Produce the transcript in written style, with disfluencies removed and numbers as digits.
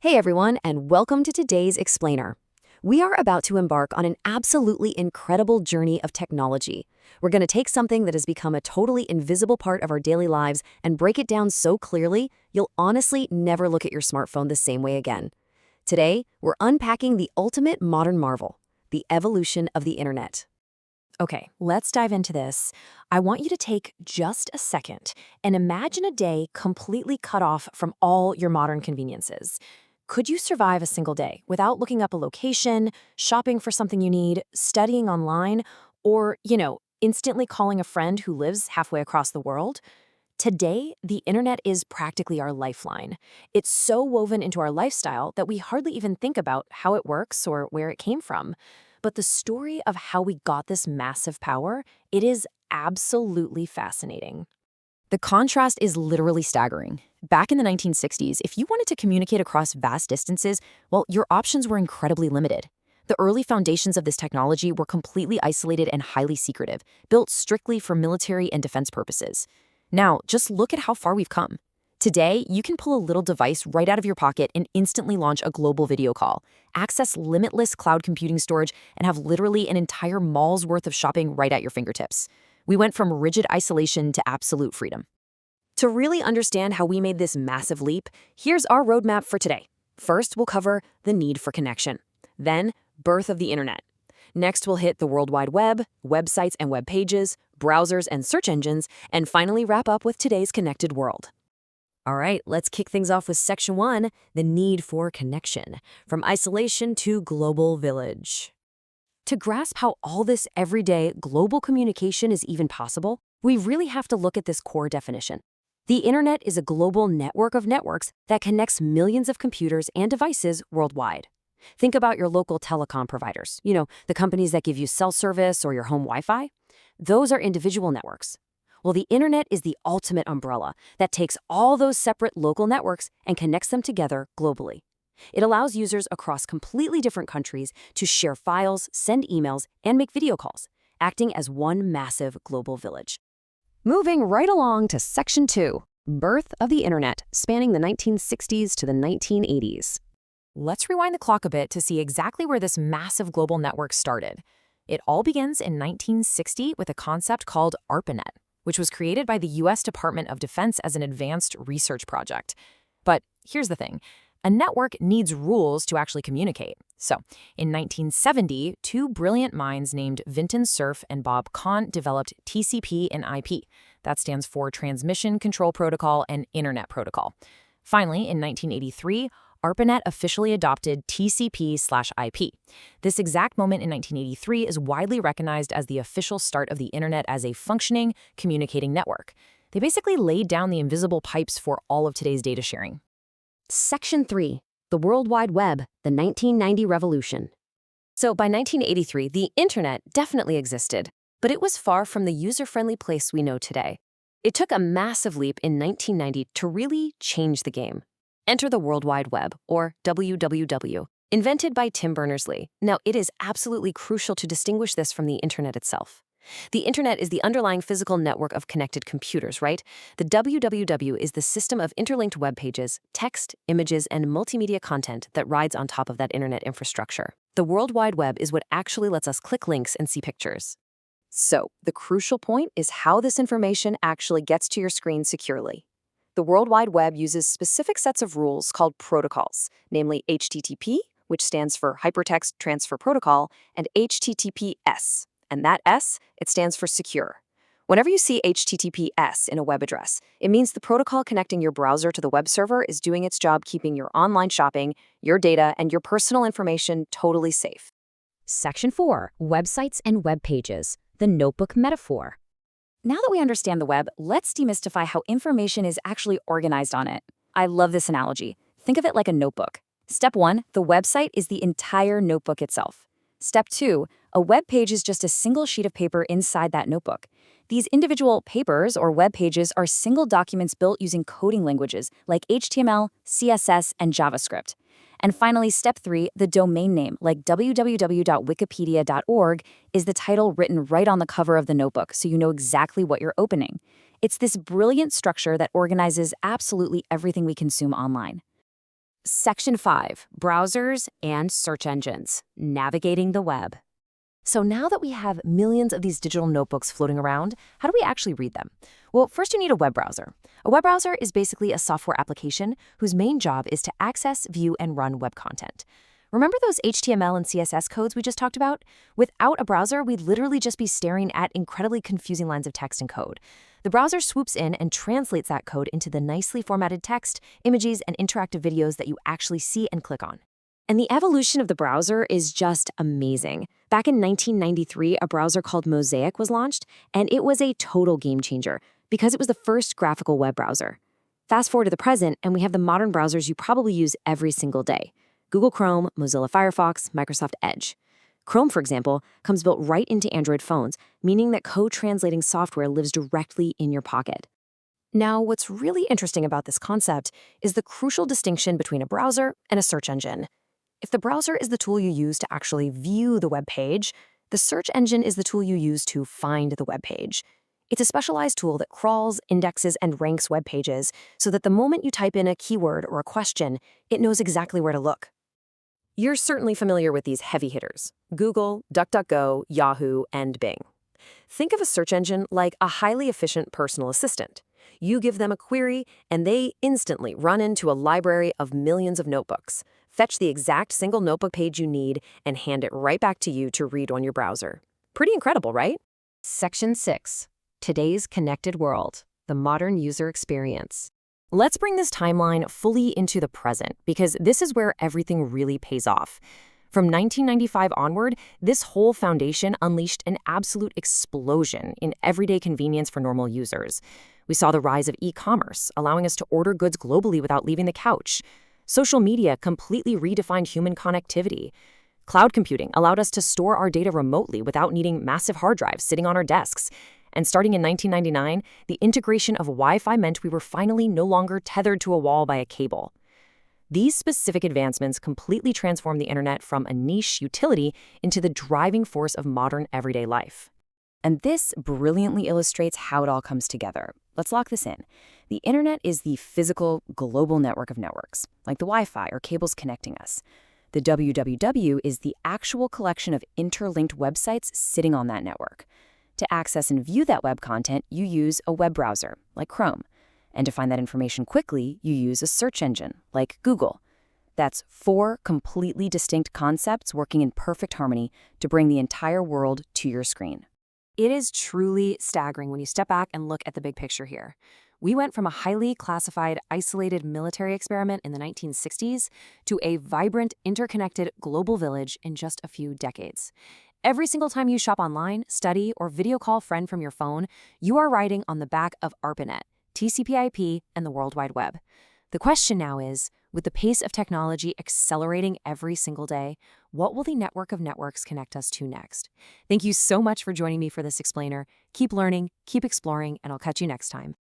Hey everyone, and welcome to today's Explainer. We are about to embark on an absolutely incredible journey of technology. We're going to take something that has become a totally invisible part of our daily lives and break it down so clearly, you'll honestly never look at your smartphone the same way again. Today, we're unpacking the ultimate modern marvel, the evolution of the internet. Okay, let's dive into this. I want you to take just a second and imagine a day completely cut off from all your modern conveniences. Could you survive a single day without looking up a location, shopping for something you need, studying online, or, instantly calling a friend who lives halfway across the world? Today, the internet is practically our lifeline. It's so woven into our lifestyle that we hardly even think about how it works or where it came from. But the story of how we got this massive power, it is absolutely fascinating. The contrast is literally staggering. Back in the 1960s, if you wanted to communicate across vast distances, well, your options were incredibly limited. The early foundations of this technology were completely isolated and highly secretive, built strictly for military and defense purposes. Now, just look at how far we've come. Today, you can pull a little device right out of your pocket and instantly launch a global video call, access limitless cloud computing storage, and have literally an entire mall's worth of shopping right at your fingertips. We went from rigid isolation to absolute freedom. To really understand how we made this massive leap, here's our roadmap for today. First, we'll cover the need for connection. Then, birth of the internet. Next, we'll hit the World Wide Web, websites and web pages, browsers and search engines, and finally wrap up with today's connected world. All right, let's kick things off with Section 1, the need for connection, from isolation to global village. To grasp how all this everyday global communication is even possible, we really have to look at this core definition. The internet is a global network of networks that connects millions of computers and devices worldwide. Think about your local telecom providers, the companies that give you cell service or your home Wi-Fi. Those are individual networks. Well, the internet is the ultimate umbrella that takes all those separate local networks and connects them together globally. It allows users across completely different countries to share files, send emails, and make video calls, acting as one massive global village. Moving right along to Section 2, birth of the internet, spanning the 1960s to the 1980s. Let's rewind the clock a bit to see exactly where this massive global network started. It all begins in 1960 with a concept called ARPANET, which was created by the U.S. Department of Defense as an advanced research project. But here's the thing. A network needs rules to actually communicate. So, in 1970, two brilliant minds named Vinton Cerf and Bob Kahn developed TCP and IP. That stands for Transmission Control Protocol and Internet Protocol. Finally, in 1983, ARPANET officially adopted TCP/IP. This exact moment in 1983 is widely recognized as the official start of the internet as a functioning, communicating network. They basically laid down the invisible pipes for all of today's data sharing. Section 3, the World Wide Web, the 1990 revolution. So by 1983, the internet definitely existed, but it was far from the user-friendly place we know today. It took a massive leap in 1990 to really change the game. Enter the World Wide Web, or WWW, invented by Tim Berners-Lee. Now, it is absolutely crucial to distinguish this from the internet itself. The internet is the underlying physical network of connected computers, right? The WWW is the system of interlinked web pages, text, images, and multimedia content that rides on top of that internet infrastructure. The World Wide Web is what actually lets us click links and see pictures. So, the crucial point is how this information actually gets to your screen securely. The World Wide Web uses specific sets of rules called protocols, namely HTTP, which stands for Hypertext Transfer Protocol, and HTTPS. And that S, it stands for secure. Whenever you see HTTPS in a web address, it means the protocol connecting your browser to the web server is doing its job keeping your online shopping, your data, and your personal information totally safe. Section 4, websites and web pages, the notebook metaphor. Now that we understand the web, let's demystify how information is actually organized on it. I love this analogy. Think of it like a notebook. Step 1, the website is the entire notebook itself. Step 2, a web page is just a single sheet of paper inside that notebook. These individual papers or web pages are single documents built using coding languages like HTML, CSS, and JavaScript. And finally, step 3, the domain name, like www.wikipedia.org, is the title written right on the cover of the notebook, so you know exactly what you're opening. It's this brilliant structure that organizes absolutely everything we consume online. Section 5, Browsers and Search Engines, Navigating the Web. So now that we have millions of these digital notebooks floating around, how do we actually read them? Well, first you need a web browser. A web browser is basically a software application whose main job is to access, view, and run web content. Remember those HTML and CSS codes we just talked about? Without a browser, we'd literally just be staring at incredibly confusing lines of text and code. The browser swoops in and translates that code into the nicely formatted text, images, and interactive videos that you actually see and click on. And the evolution of the browser is just amazing. Back in 1993, a browser called Mosaic was launched, and it was a total game changer because it was the first graphical web browser. Fast forward to the present, and we have the modern browsers you probably use every single day: Google Chrome, Mozilla Firefox, Microsoft Edge. Chrome, for example, comes built right into Android phones, meaning that code-translating software lives directly in your pocket. Now, what's really interesting about this concept is the crucial distinction between a browser and a search engine. If the browser is the tool you use to actually view the web page, the search engine is the tool you use to find the web page. It's a specialized tool that crawls, indexes, and ranks web pages so that the moment you type in a keyword or a question, it knows exactly where to look. You're certainly familiar with these heavy hitters: Google, DuckDuckGo, Yahoo, and Bing. Think of a search engine like a highly efficient personal assistant. You give them a query, and they instantly run into a library of millions of notebooks, fetch the exact single notebook page you need, and hand it right back to you to read on your browser. Pretty incredible, right? Section 6. Today's Connected World, the Modern User Experience. Let's bring this timeline fully into the present, because this is where everything really pays off. From 1995 onward, this whole foundation unleashed an absolute explosion in everyday convenience for normal users. We saw the rise of e-commerce, allowing us to order goods globally without leaving the couch. Social media completely redefined human connectivity. Cloud computing allowed us to store our data remotely without needing massive hard drives sitting on our desks. And starting in 1999, the integration of Wi-Fi meant we were finally no longer tethered to a wall by a cable. These specific advancements completely transformed the internet from a niche utility into the driving force of modern everyday life. And this brilliantly illustrates how it all comes together. Let's lock this in. The internet is the physical, global network of networks, like the Wi-Fi or cables connecting us. The www is the actual collection of interlinked websites sitting on that network. To access and view that web content, you use a web browser, like Chrome. And to find that information quickly, you use a search engine, like Google. That's 4 completely distinct concepts working in perfect harmony to bring the entire world to your screen. It is truly staggering when you step back and look at the big picture here. We went from a highly classified, isolated military experiment in the 1960s to a vibrant, interconnected global village in just a few decades. Every single time you shop online, study, or video call a friend from your phone, you are riding on the back of ARPANET, TCP/IP, and the World Wide Web. The question now is, with the pace of technology accelerating every single day, what will the network of networks connect us to next? Thank you so much for joining me for this explainer. Keep learning, keep exploring, and I'll catch you next time.